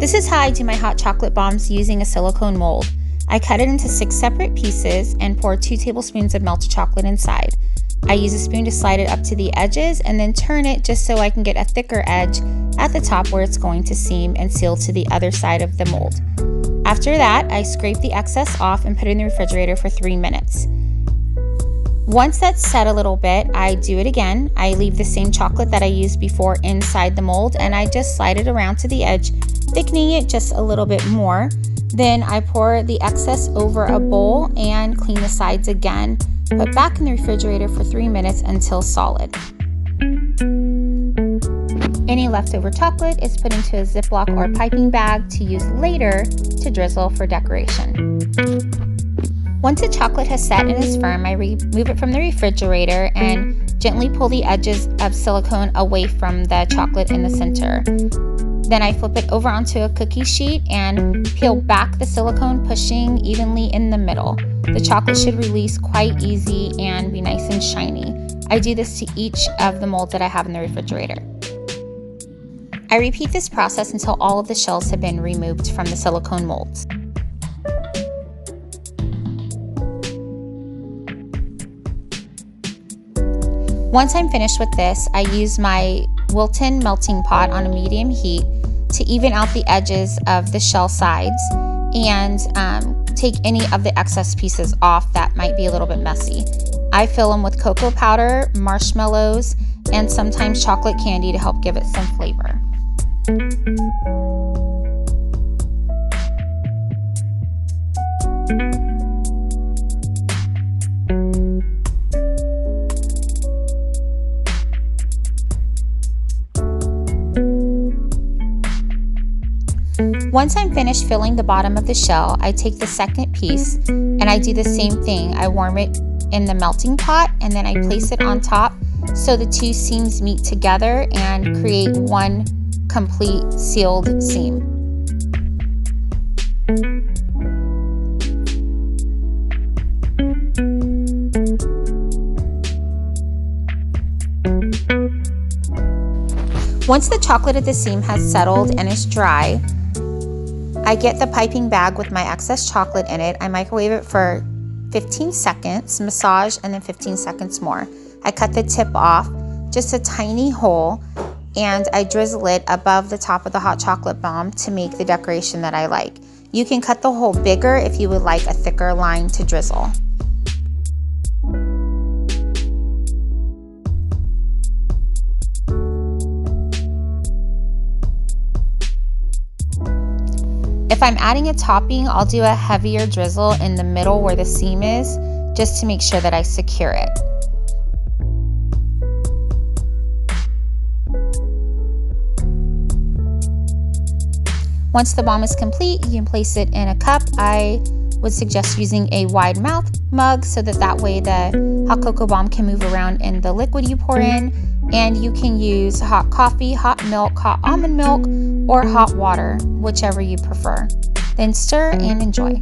This is how I do my hot chocolate bombs using a silicone mold. I cut it into 6 separate pieces and pour 2 tablespoons of melted chocolate inside. I use a spoon to slide it up to the edges and then turn it just so I can get a thicker edge at the top where it's going to seam and seal to the other side of the mold. After that, I scrape the excess off and put it in the refrigerator for 3 minutes. Once that's set a little bit, I do it again. I leave the same chocolate that I used before inside the mold and I just slide it around to the edge, thickening it just a little bit more. Then I pour the excess over a bowl and clean the sides again. Put back in the refrigerator for 3 minutes until solid. Any leftover chocolate is put into a Ziploc or piping bag to use later to drizzle for decoration. Once the chocolate has set and is firm, I remove it from the refrigerator and gently pull the edges of silicone away from the chocolate in the center. Then I flip it over onto a cookie sheet and peel back the silicone, pushing evenly in the middle. The chocolate should release quite easy and be nice and shiny. I do this to each of the molds that I have in the refrigerator. I repeat this process until all of the shells have been removed from the silicone molds. Once I'm finished with this, I use my Wilton melting pot on a medium heat to even out the edges of the shell sides and take any of the excess pieces off that might be a little bit messy. I fill them with cocoa powder, marshmallows, and sometimes chocolate candy to help give it some flavor. Once I'm finished filling the bottom of the shell, I take the second piece and I do the same thing. I warm it in the melting pot and then I place it on top so the two seams meet together and create one complete sealed seam. Once the chocolate at the seam has settled and is dry, I get the piping bag with my excess chocolate in it. I microwave it for 15 seconds, massage, and then 15 seconds more. I cut the tip off, just a tiny hole, and I drizzle it above the top of the hot chocolate bomb to make the decoration that I like. You can cut the hole bigger if you would like a thicker line to drizzle. If I'm adding a topping, I'll do a heavier drizzle in the middle where the seam is, just to make sure that I secure it. Once the bomb is complete, you can place it in a cup. I would suggest using a wide mouth mug so that way the hot cocoa bomb can move around in the liquid you pour in. And you can use hot coffee, hot milk, hot almond milk, or hot water, whichever you prefer. Then stir and enjoy.